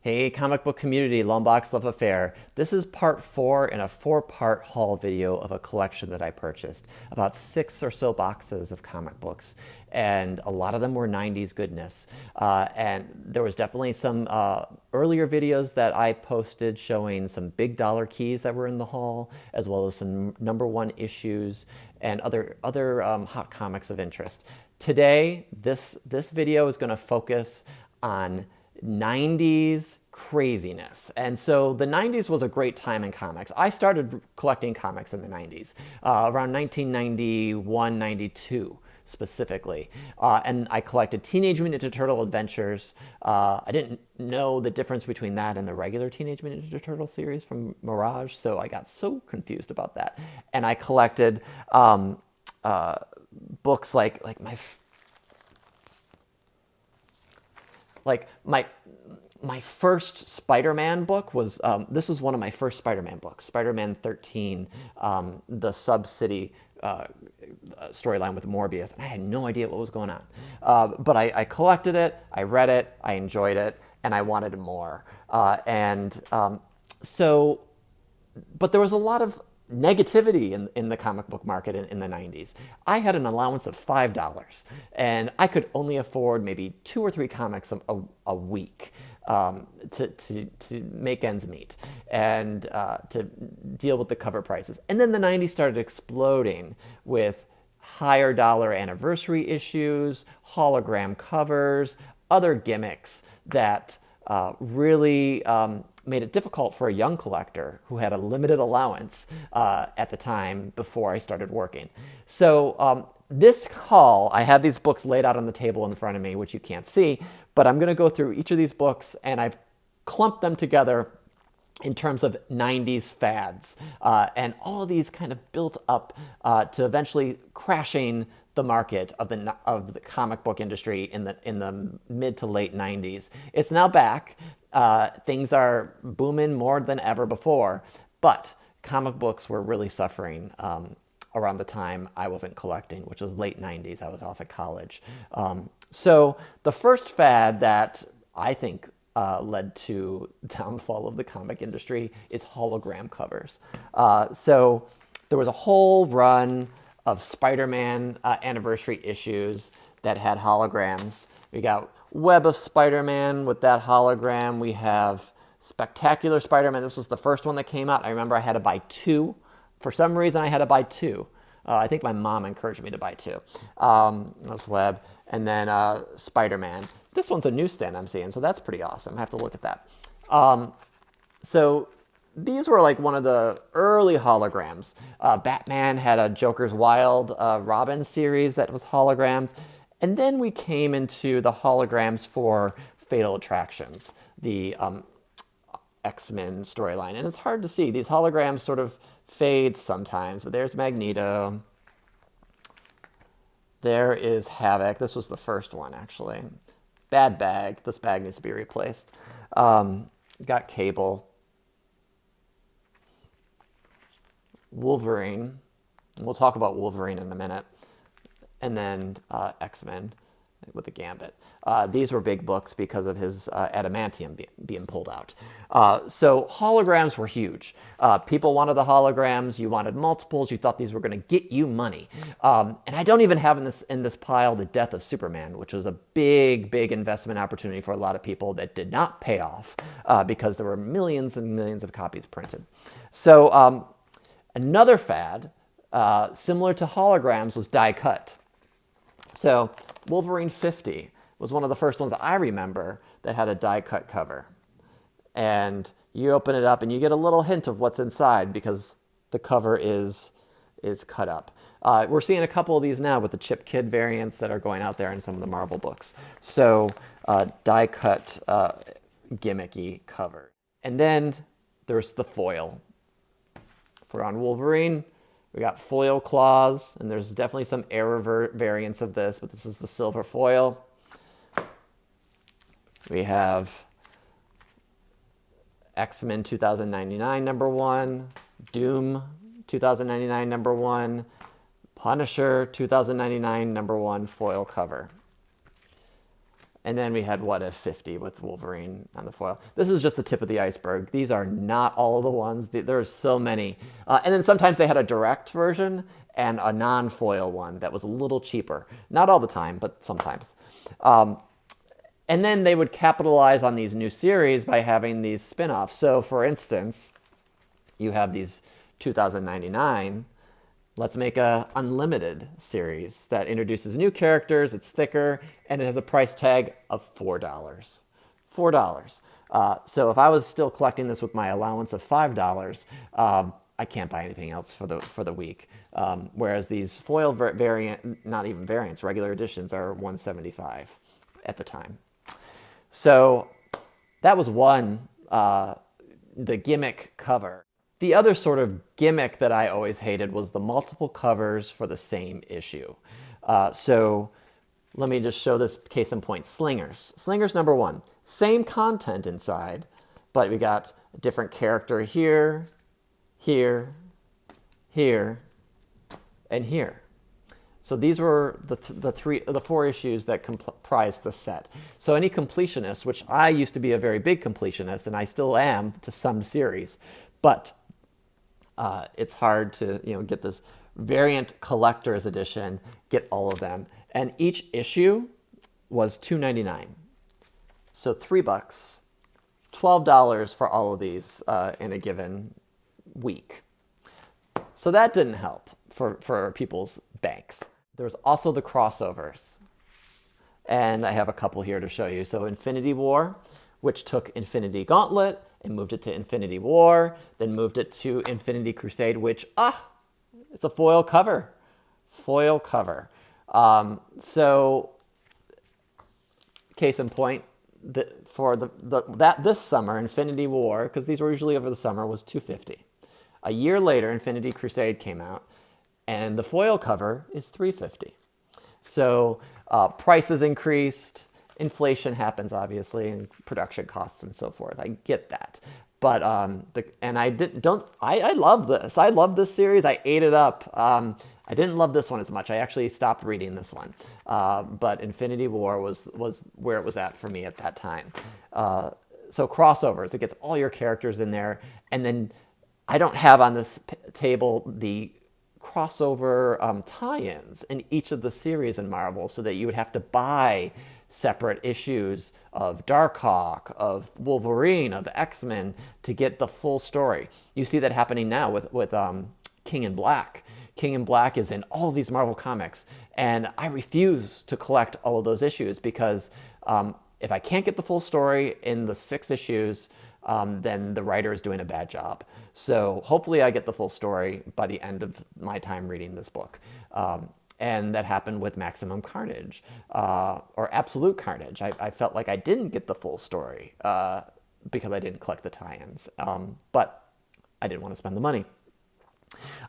Hey, comic book community, Lombox Love Affair. This is part 4 in a 4-part haul video of a collection that I purchased. About 6 or so boxes of comic books, and a lot of them were 90s goodness. And there was definitely some earlier videos that I posted showing some big dollar keys that were in the haul, as well as some #1 issues and other hot comics of interest. Today, this video is going to focus on 90s craziness. And so the 90s was a great time in comics. I started collecting comics in the 90s, around 1991, 92 specifically. And I collected Teenage Mutant Ninja Turtle Adventures. I didn't know the difference between that and the regular Teenage Mutant Ninja Turtle series from Mirage, so I got so confused about that. And I collected books like my first Spider-Man book was, this was one of my first Spider-Man books, Spider-Man 13, the Sub-City storyline with Morbius, and I had no idea what was going on. But I collected it, I read it, I enjoyed it, and I wanted more. But there was a lot of negativity in the comic book market in the 90s. I had an allowance of $5, and I could only afford maybe 2 or 3 comics a week to make ends meet and to deal with the cover prices. And then the 90s started exploding with higher dollar anniversary issues, hologram covers, other gimmicks that really made it difficult for a young collector who had a limited allowance at the time before I started working. So this haul, I have these books laid out on the table in front of me, which you can't see, but I'm going to go through each of these books, and I've clumped them together in terms of 90s fads. And all of these kind of built up to eventually crashing the market of the comic book industry in the mid to late 90s. It's now back. Things are booming more than ever before, but comic books were really suffering around the time I wasn't collecting, which was late 90s. I was off at college. So the first fad that I think led to downfall of the comic industry is hologram covers. So there was a whole run of Spider-Man anniversary issues that had holograms. We got Web of Spider-Man with that hologram. We have Spectacular Spider-Man. This was the first one that came out. I remember I had to buy 2. For some reason, I had to buy 2. I think my mom encouraged me to buy 2. That's Web. And then Spider-Man. This one's a newsstand I'm seeing, so that's pretty awesome. I have to look at that. So these were like one of the early holograms. Batman had a Joker's Wild Robin series that was holograms. And then we came into the holograms for Fatal Attractions, the X-Men storyline. And it's hard to see. These holograms sort of fade sometimes, but there's Magneto. There is Havoc. This was the first one, actually. Bad bag. This bag needs to be replaced. Got Cable. Wolverine. We'll talk about Wolverine in a minute. And then X-Men with the Gambit. These were big books because of his adamantium being pulled out. So holograms were huge. People wanted the holograms. You wanted multiples. You thought these were going to get you money. And I don't even have in this pile the Death of Superman, which was a big investment opportunity for a lot of people that did not pay off because there were millions and millions of copies printed. So another fad, similar to holograms, was die cut. So Wolverine 50 was one of the first ones I remember that had a die-cut cover. And you open it up and you get a little hint of what's inside because the cover is cut up. We're seeing a couple of these now with the Chip Kid variants that are going out there in some of the Marvel books. So die-cut gimmicky cover. And then there's the foil. If we're on Wolverine, we got foil claws, and there's definitely some error variants of this, but this is the silver foil. We have X-Men 2099 #1, Doom 2099 #1, Punisher 2099 #1 foil cover. And then we had What If 50 with Wolverine on the foil. This is just the tip of the iceberg. These are not all of the ones. There's so many. And then sometimes they had a direct version and a non-foil one that was a little cheaper. Not all the time, but sometimes. And then they would capitalize on these new series by having these spin-offs. So for instance, you have these 2099. Let's make a unlimited series that introduces new characters, it's thicker, and it has a price tag of $4. $4. So if I was still collecting this with my allowance of $5, I can't buy anything else for the week. Whereas these foil variant, not even variants, regular editions are $175 at the time. So that was one, the gimmick cover. The other sort of gimmick that I always hated was the multiple covers for the same issue. So let me just show this case in point. Slingers. Slingers number 1. Same content inside, but we got a different character here, here, here, and here. So these were the 4 issues that comprised the set. So any completionist, which I used to be a very big completionist, and I still am to some series, but it's hard to get this variant collector's edition, get all of them. And each issue was $2.99. So $3, $12 for all of these in a given week. So that didn't help for people's banks. There's also the crossovers. And I have a couple here to show you. So Infinity War, which took Infinity Gauntlet and moved it to Infinity War, then moved it to Infinity Crusade, which, it's a foil cover. Foil cover. So, case in point, this summer, Infinity War, because these were usually over the summer, was $250. A year later, Infinity Crusade came out, and the foil cover is $350. So prices increased. Inflation happens, obviously, and production costs and so forth. I get that, but I love this. I love this series. I ate it up. I didn't love this one as much. I actually stopped reading this one, but Infinity War was where it was at for me at that time. So crossovers. It gets all your characters in there, and then I don't have on this table the crossover tie-ins in each of the series in Marvel, so that you would have to buy separate issues of Darkhawk, of Wolverine, of X-Men to get the full story. You see that happening now with King in Black. King in Black is in all of these Marvel comics, and I refuse to collect all of those issues because if I can't get the full story in the 6 issues, then the writer is doing a bad job. So hopefully I get the full story by the end of my time reading this book. And that happened with Maximum Carnage, or Absolute Carnage. I felt like I didn't get the full story because I didn't collect the tie-ins, but I didn't want to spend the money.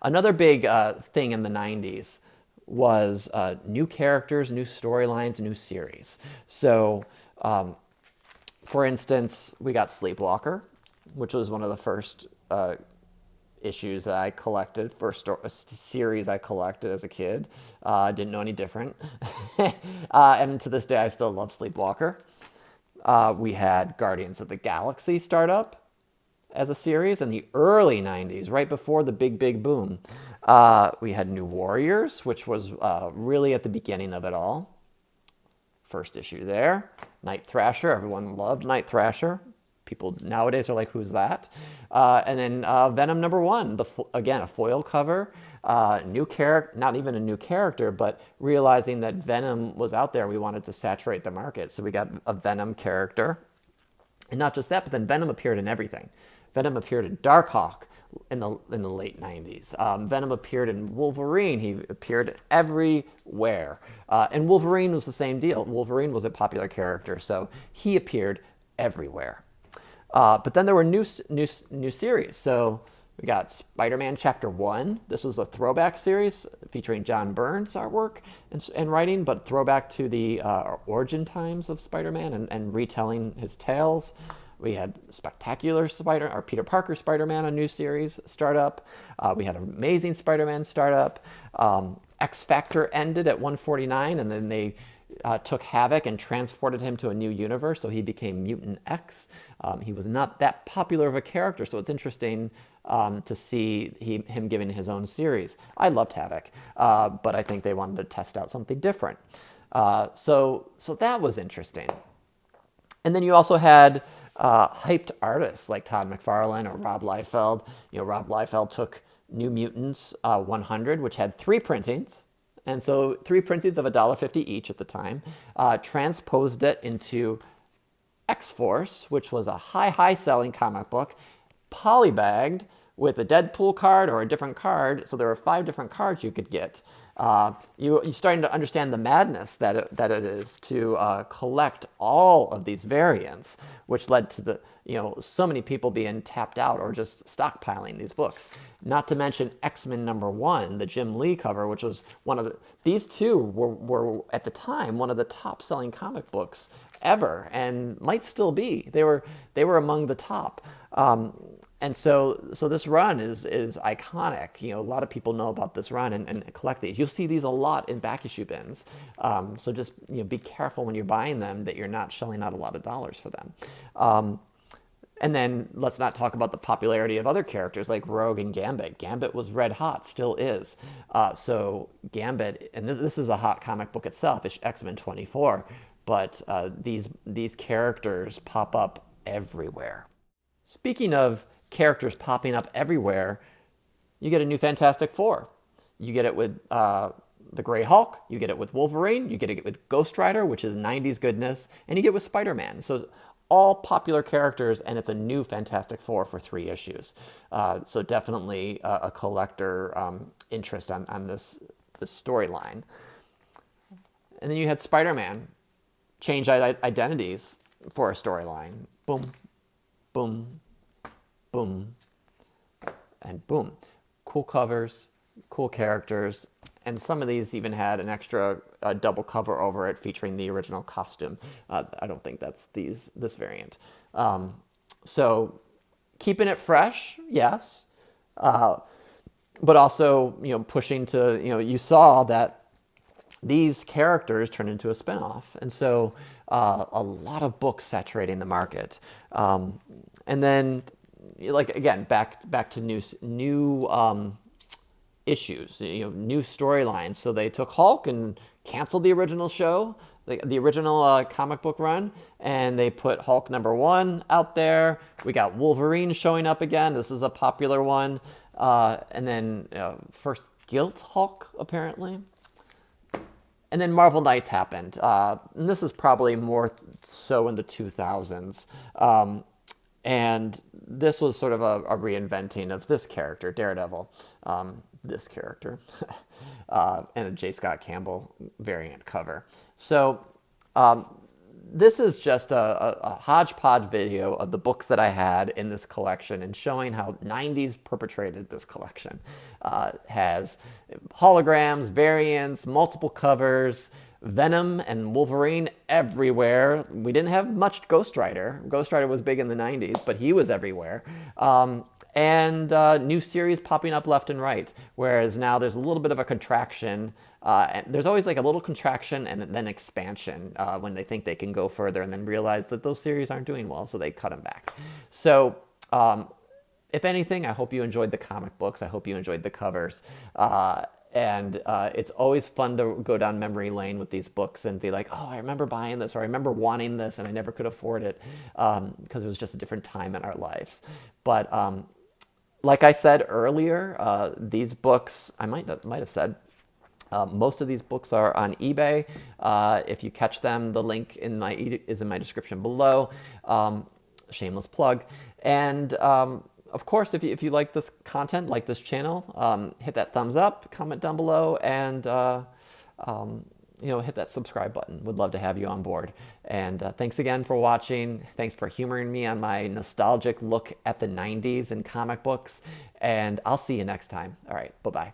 Another big thing in the 90s was new characters, new storylines, new series. So, for instance, we got Sleepwalker, which was one of the first issues that I collected, first series I collected as a kid. Didn't know any different. And to this day, I still love Sleepwalker. We had Guardians of the Galaxy start up as a series in the early 90s, right before the big boom. We had New Warriors, which was really at the beginning of it all. First issue there. Night Thrasher, everyone loved Night Thrasher. People nowadays are like, who's that? And then Venom number 1, again, a foil cover, new character, not even a new character, but realizing that Venom was out there, we wanted to saturate the market. So we got a Venom character. And not just that, but then Venom appeared in everything. Venom appeared in Darkhawk in the late 90s. Venom appeared in Wolverine. He appeared everywhere. And Wolverine was the same deal. Wolverine was a popular character, so he appeared everywhere. But then there were new series. So we got Spider-Man Chapter 1. This was a throwback series featuring John Byrne's artwork and writing, but throwback to the origin times of Spider-Man and retelling his tales. We had Spectacular Peter Parker Spider-Man, a new series startup. We had Amazing Spider-Man startup. X Factor ended at 149, and then they took Havoc and transported him to a new universe, so he became Mutant X. He was not that popular of a character, so it's interesting to see him given his own series. I loved Havoc, but I think they wanted to test out something different. So that was interesting. And then you also had hyped artists like Todd McFarlane or Rob Liefeld. Rob Liefeld took New Mutants 100, which had 3 printings. And so 3 printings of $1.50 each at the time, transposed it into X-Force, which was a high selling comic book, polybagged with a Deadpool card or a different card. So there were 5 different cards you could get. You're starting to understand the madness that it is to collect all of these variants, which led to so many people being tapped out or just stockpiling these books. Not to mention X-Men #1, the Jim Lee cover, which was these two were at the time one of the top selling comic books ever, and might still be. They were among the top. And so this run is iconic. A lot of people know about this run and collect these. You'll see these a lot in back issue bins. So just be careful when you're buying them that you're not shelling out a lot of dollars for them. And then let's not talk about the popularity of other characters like Rogue and Gambit. Gambit was red hot, still is. So Gambit, and this is a hot comic book itself, it's X-Men 24, but these characters pop up everywhere. Speaking of characters popping up everywhere, you get a new Fantastic Four. You get it with the Grey Hulk, you get it with Wolverine, you get it with Ghost Rider, which is 90s goodness, and you get it with Spider-Man. So all popular characters, and it's a new Fantastic Four for 3 issues. So definitely a collector interest on this storyline. And then you had Spider-Man change identities for a storyline. Boom, boom, boom, and boom. Cool covers, cool characters, and some of these even had an extra double cover over it featuring the original costume. I don't think that's this variant. So keeping it fresh, yes, but also pushing to you saw that these characters turned into a spinoff, and so a lot of books saturating the market, and then again back to new issues, new storylines. So they took Hulk and canceled the original show, the original comic book run, and they put Hulk #1 out there. We got Wolverine showing up again. This is a popular one, and then first Guilt Hulk apparently. And then Marvel Knights happened, and this is probably more so in the 2000s. And this was sort of a reinventing of this character, Daredevil, this character, and a J. Scott Campbell variant cover. So this is just a hodgepodge video of the books that I had in this collection and showing how 90s perpetrated this collection. Has holograms, variants, multiple covers, Venom and Wolverine everywhere. We didn't have much Ghost Rider. Ghost Rider was big in the 90s, but he was everywhere. And new series popping up left and right, whereas now there's a little bit of a contraction. And there's always like a little contraction and then expansion when they think they can go further and then realize that those series aren't doing well, so they cut them back. So if anything, I hope you enjoyed the comic books. I hope you enjoyed the covers. And it's always fun to go down memory lane with these books and be like, oh, I remember buying this, or I remember wanting this, and I never could afford it because it was just a different time in our lives. But like I said earlier, these books, I might have said, most of these books are on eBay. If you catch them, the link is in my description below. Shameless plug. And of course, if you like this content, like this channel, hit that thumbs up, comment down below, and hit that subscribe button. Would love to have you on board. And thanks again for watching. Thanks for humoring me on my nostalgic look at the 90s and comic books. And I'll see you next time. All right, bye-bye.